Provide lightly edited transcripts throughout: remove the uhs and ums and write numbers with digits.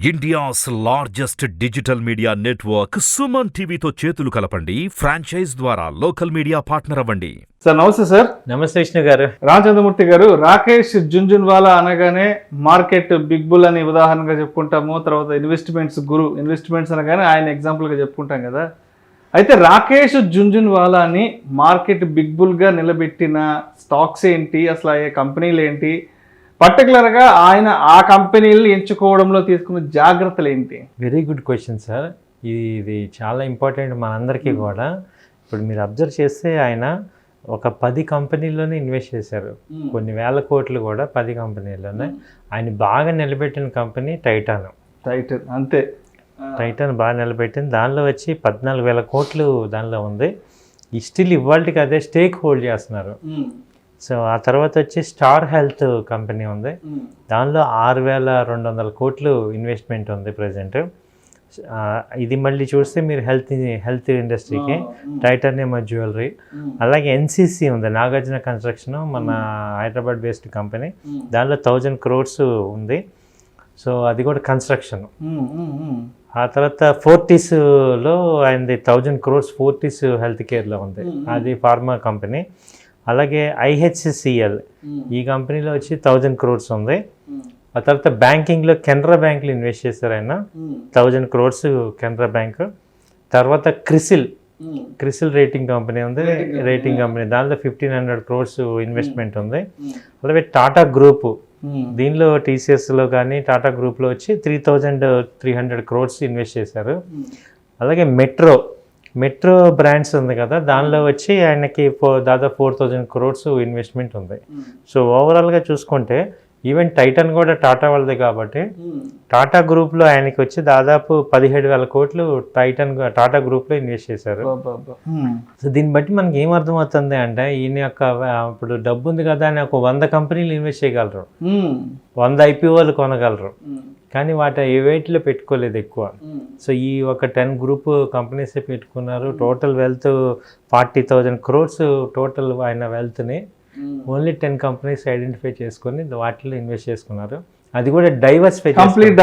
India's largest digital media network Suman టీవీతో చేతులు కలపండి. ఫ్రాంచైజ్ ద్వారా లోకల్ మీడియా పార్ట్నర్ అవ్వండి. సార్ నమస్తే సార్. నమస్తే విష్ణు గారు. రామచంద్రమూర్తి గారు, రాకేష్ జుంజున్వాలా అనగానే మార్కెట్ బిగ్ బుల్ అని ఉదాహరణగా చెప్పుకుంటాము. తర్వాత ఇన్వెస్ట్మెంట్స్ గురు, ఇన్వెస్ట్మెంట్స్ అనగానే ఆయన ఎగ్జాంపుల్గా చెప్పుకుంటాం కదా. అయితే రాకేష్ జుంజున్వాలాని మార్కెట్ బిగ్ బుల్గా నిలబెట్టిన స్టాక్స్ ఏంటి, అసలు ఆ కంపెనీలు ఏంటి, పర్టికులర్గా ఆయన ఆ కంపెనీలను ఎంచుకోవడంలో తీసుకున్న జాగ్రత్తలు ఏంటి? Very good question sir. ఇది చాలా ఇంపార్టెంట్ మనందరికీ కూడా. ఇప్పుడు మీరు అబ్జర్వ్ చేస్తే ఆయన ఒక 10 కంపెనీల్లోనే ఇన్వెస్ట్ చేశారు. కొన్ని వేల కోట్లు కూడా 10 కంపెనీల్లోనే. ఆయన బాగా నిలబెట్టిన కంపెనీ టైటాన్ అంతే. టైటాన్ బాగా నిలబెట్టింది. దానిలో వచ్చి 14,000 కోట్లు దానిలో ఉంది. స్టిల్ ఇవాళకి అదే స్టేక్ హోల్డ్ చేస్తున్నారు. సో ఆ తర్వాత వచ్చి స్టార్ హెల్త్ కంపెనీ ఉంది. దానిలో 6,200 కోట్లు ఇన్వెస్ట్మెంట్ ఉంది ప్రజెంట్. ఇది మళ్ళీ చూస్తే మీరు హెల్త్ ఇండస్ట్రీకి టైటానియం జ్యువెలరీ. అలాగే ఎన్సిసి ఉంది, నాగార్జున కన్స్ట్రక్షన్, మన హైదరాబాద్ బేస్డ్ కంపెనీ. దానిలో 1000 crores ఉంది. సో అది కూడా కన్స్ట్రక్షన్. ఆ తర్వాత ఫోర్టీస్లో ఆయనది 1000 crores ఫోర్టీస్ హెల్త్ కేర్లో ఉంది. అది ఫార్మా కంపెనీ. అలాగే ఐహెచ్సిఎల్ ఈ కంపెనీలో వచ్చి 1000 crores ఉంది. ఆ తర్వాత బ్యాంకింగ్లో కెనరా బ్యాంక్లో ఇన్వెస్ట్ చేశారు ఆయన, 1000 crores కెనరా బ్యాంక్. తర్వాత క్రిసిల్ రేటింగ్ కంపెనీ ఉంది, రేటింగ్ కంపెనీ. దానిలో 1,500 crores ఇన్వెస్ట్మెంట్ ఉంది. అలాగే టాటా గ్రూప్, దీనిలో టీసీఎస్లో కానీ టాటా గ్రూప్లో వచ్చి 3,300 crores ఇన్వెస్ట్ చేశారు. అలాగే మెట్రో బ్రాండ్స్ ఉంది కదా, దానిలో వచ్చి ఆయనకి దాదాపు 4,000 crores ఇన్వెస్ట్మెంట్ ఉంది. సో ఓవరాల్గా చూసుకుంటే ఈవెన్ టైటాన్ కూడా టాటా వాళ్ళదే కాబట్టి టాటా గ్రూప్లో ఆయనకి వచ్చి దాదాపు 17,000 కోట్లు టాటా గ్రూప్లో ఇన్వెస్ట్ చేశారు. సో దీన్ని బట్టి మనకి ఏం అర్థమవుతుంది అంటే ఈయన యొక్క ఇప్పుడు డబ్బు ఉంది కదా అని ఒక 100 కంపెనీలు ఇన్వెస్ట్ చేయగలరు, 100 IPOలు కొనగలరు, కానీ వాటి ఏ వెయిట్లో పెట్టుకోలేదు ఎక్కువ. సో ఈ ఒక 10 గ్రూప్ కంపెనీసే పెట్టుకున్నారు. టోటల్ వెల్త్ 40,000 crores టోటల్ ఆయన వెల్త్ని ఓన్లీ 10 కంపెనీస్ ఐడెంటిఫై చేసుకొని వాటిలో ఇన్వెస్ట్ చేసుకున్నారు. అది కూడా కంప్లీట్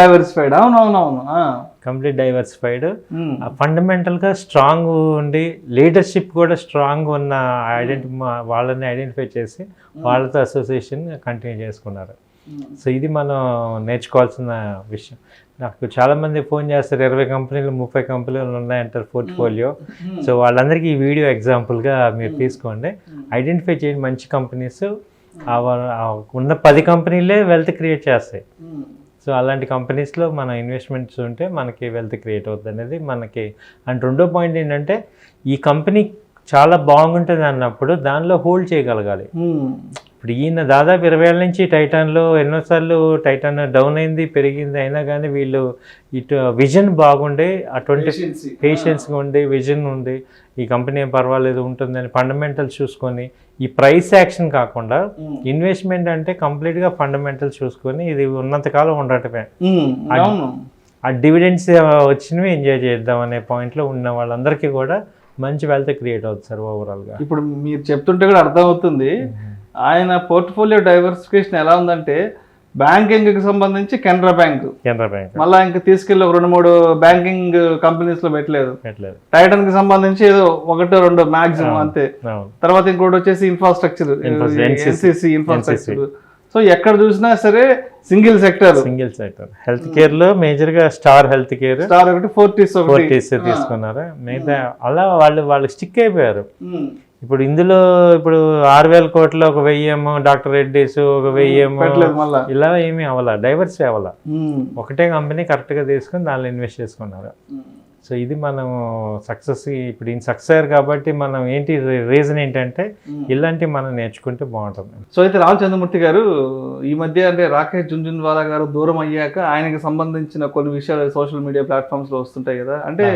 డైవర్సిఫైడ్. ఫండమెంటల్గా స్ట్రాంగ్ ఉండి లీడర్షిప్ కూడా స్ట్రాంగ్ ఉన్న వాళ్ళని ఐడెంటిఫై చేసి వాళ్ళతో అసోసియేషన్ కంటిన్యూ చేసుకున్నారు. సో ఇది మనం నేర్చుకోవాల్సిన విషయం. నాకు చాలామంది ఫోన్ చేస్తారు, 20 కంపెనీలు 30 కంపెనీలు ఉన్నాయంటారు పోర్ట్ఫోలియో. సో వాళ్ళందరికీ ఈ వీడియో ఎగ్జాంపుల్గా మీరు తీసుకోండి, ఐడెంటిఫై చేయండి మంచి కంపెనీస్. ఉన్న 10 కంపెనీలే వెల్త్ క్రియేట్ చేస్తాయి. సో అలాంటి కంపెనీస్లో మన ఇన్వెస్ట్మెంట్స్ ఉంటే మనకి వెల్త్ క్రియేట్ అవుతుంది అనేది మనకి. అండ్ రెండో పాయింట్ ఏంటంటే ఈ కంపెనీ చాలా బాగుంటుంది అన్నప్పుడు దానిలో హోల్డ్ చేయగలగాలి. ఇప్పుడు ఈయన దాదాపు 20 ఏళ్ళ నుంచి టైటాన్లో ఎన్నోసార్లు టైటాన్ డౌన్ అయింది, పెరిగింది, అయినా కానీ వీళ్ళు ఇటు విజన్ బాగుండి, అటువంటి పేషెన్స్గా ఉండి విజన్ ఉంది, ఈ కంపెనీ ఏం పర్వాలేదు ఉంటుందని ఫండమెంటల్స్ చూసుకొని, ఈ ప్రైస్ యాక్షన్ కాకుండా ఇన్వెస్ట్మెంట్ అంటే కంప్లీట్గా ఫండమెంటల్స్ చూసుకొని ఇది ఉన్నంతకాలం ఉండటమే. ఆ డివిడెండ్స్ వచ్చినవి ఎంజాయ్ చేద్దాం అనే పాయింట్లో ఉన్న వాళ్ళందరికీ కూడా మంచి వెల్త్ క్రియేట్ అవుతుంది సార్ ఓవరాల్గా. ఇప్పుడు మీరు చెప్తుంటే కూడా అర్థమవుతుంది ఆయన పోర్ట్ఫోలియో డైవర్సిఫికేషన్ ఎలా ఉందంటే, బ్యాంకింగ్కి సంబంధించి కెనరా బ్యాంక్, మళ్ళీ ఇంకా తీసుకెళ్ళి 2-3 బ్యాంకింగ్ కంపెనీస్ లో పెట్టలేదు. టైటాన్ కి సంబంధించి ఏదో 1-2 మాక్సిమం అంతే. తర్వాత ఇంకోటి వచ్చేసి ఇన్ఫ్రాస్ట్రక్చర్, ఎన్సిసి ఇన్ఫ్రాస్ట్రక్చర్. సో ఎక్కడ చూసినా సరే సింగిల్ సెక్టర్ హెల్త్ కేర్ లో మేజర్ గా స్టార్ హెల్త్ కేర్, స్టార్ ఒకటి, ఫోర్టీస్ తీసుకున్నారు. మిగతా అలా వాళ్ళు స్టిక్ అయిపోయారు. ఇప్పుడు ఇందులో 6,000 కోట్లు ఒక 1000 డాక్టర్ రెడ్డిస్, ఒక 1000 ఇలా ఏమీ అవ్వాల, డైవర్సిఫై అవ్వాల. ఒకటే కంపెనీ కరెక్ట్గా తీసుకుని దానిలో ఇన్వెస్ట్ చేసుకున్నారు. సో ఇది మనం సక్సెస్. ఇప్పుడు ఈయన సక్సెస్ అయ్యారు కాబట్టి మనం ఏంటి రీజన్ ఏంటంటే ఇలాంటివి మనం నేర్చుకుంటే బాగుంటుంది. సో అయితే రామచంద్రమూర్తి గారు, ఈ మధ్య అంటే రాకేష్ జుంజున్వాలా గారు దూరం అయ్యాక ఆయనకి సంబంధించిన కొన్ని విషయాలు సోషల్ మీడియా ప్లాట్ఫామ్స్లో వస్తుంటాయి కదా. అంటే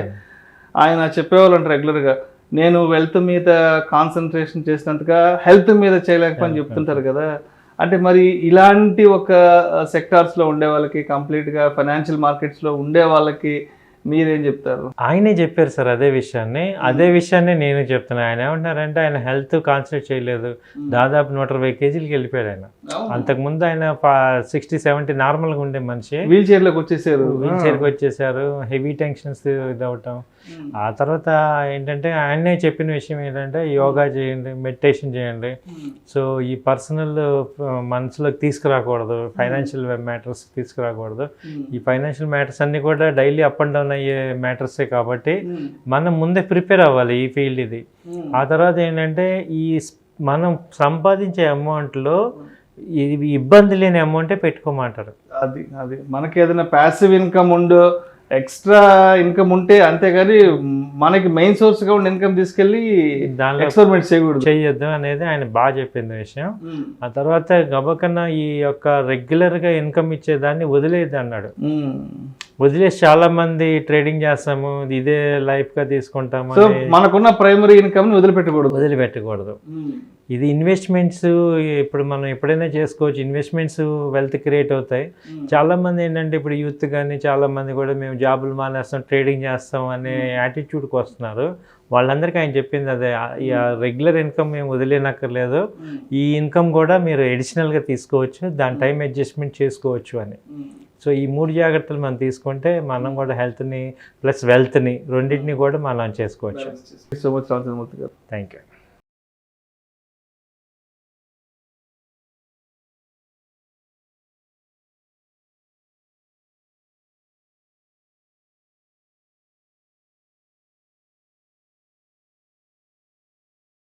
ఆయన చెప్పేవాళ్ళు అంటే రెగ్యులర్గా, నేను వెల్త్ మీద కాన్సన్ట్రేషన్ చేసినంతగా హెల్త్ మీద చేయలేకపోని చెప్తుంటారు కదా. అంటే మరి ఇలాంటి ఒక సెక్టార్స్లో ఉండే వాళ్ళకి, కంప్లీట్గా ఫైనాన్షియల్ మార్కెట్స్లో ఉండే వాళ్ళకి మీరేం చెప్తారు? ఆయనే చెప్పారు సార్ అదే విషయాన్ని నేను చెప్తున్నాను. ఆయన ఏమంటున్నారంటే ఆయన హెల్త్ కాన్సన్ట్రేట్ చేయలేదు, దాదాపు 120 కేజీలకి వెళ్ళిపోయాడు ఆయన. అంతకుముందు ఆయన 60-70 నార్మల్గా ఉండే మనిషి వీల్ చైర్కి వచ్చేసారు, హెవీ టెన్షన్స్ ఇదవటం. ఆ తర్వాత ఏంటంటే ఆయనే చెప్పిన విషయం ఏంటంటే యోగా చేయండి, మెడిటేషన్ చేయండి. సో ఈ పర్సనల్ మనసులోకి తీసుకురాకూడదు, ఫైనాన్షియల్ మ్యాటర్స్ తీసుకురాకూడదు. ఈ ఫైనాన్షియల్ మ్యాటర్స్ అన్నీ కూడా డైలీ అప్ అండ్ డౌన్ అయ్యే మ్యాటర్సే కాబట్టి మనం ముందే ప్రిపేర్ అవ్వాలి ఈ ఫీల్డ్ ఇది. ఆ తర్వాత ఏంటంటే ఈ మనం సంపాదించే అమౌంట్లో ఇది ఇబ్బంది లేని అమౌంటే పెట్టుకోమంటారు. అది మనకి ఏదైనా ప్యాసివ్ ఇన్కమ్ ఉండు, ఎక్స్ట్రా ఇన్కమ్ ఉంటే అంతేగాని మనకి మెయిన్ సోర్స్ గా ఉండే ఇన్కమ్ తీసుకెళ్ళి దానిలో ఎక్స్పెరిమెంట్ చేయొద్దు అనేది ఆయన బాగా చెప్పింది విషయం. ఆ తర్వాత గబకన్నా ఈ యొక్క రెగ్యులర్ గా ఇన్కమ్ ఇచ్చేదాన్ని వదిలేది అన్నాడు. వదిలేసి చాలా మంది ట్రేడింగ్ చేస్తాము, ఇదే లైఫ్ గా తీసుకుంటాము, మనకున్న ప్రైమరీ ఇన్కమ్ వదిలిపెట్టకూడదు. ఇది ఇన్వెస్ట్మెంట్స్ ఇప్పుడు మనం ఎప్పుడైనా చేసుకోవచ్చు. ఇన్వెస్ట్మెంట్స్ వెల్త్ క్రియేట్ అవుతాయి. చాలామంది ఏంటంటే ఇప్పుడు యూత్ కానీ చాలామంది కూడా మేము జాబులు మానేస్తాం, ట్రేడింగ్ చేస్తాం అనే యాటిట్యూడ్కి వస్తున్నారు. వాళ్ళందరికీ ఆయన చెప్పింది అదే, రెగ్యులర్ ఇన్కమ్ మేము వదిలేనక్కర్లేదు, ఈ ఇన్కమ్ కూడా మీరు అడిషనల్గా తీసుకోవచ్చు, దాని టైం అడ్జస్ట్మెంట్ చేసుకోవచ్చు అని. సో ఈ 3 జాగ్రత్తలు మనం తీసుకుంటే మనం కూడా హెల్త్ని ప్లస్ వెల్త్ని రెండింటిని కూడా మనం చేసుకోవచ్చు. సో మచ్ రామచంద్రమూర్తి గారు, థ్యాంక్ యూ.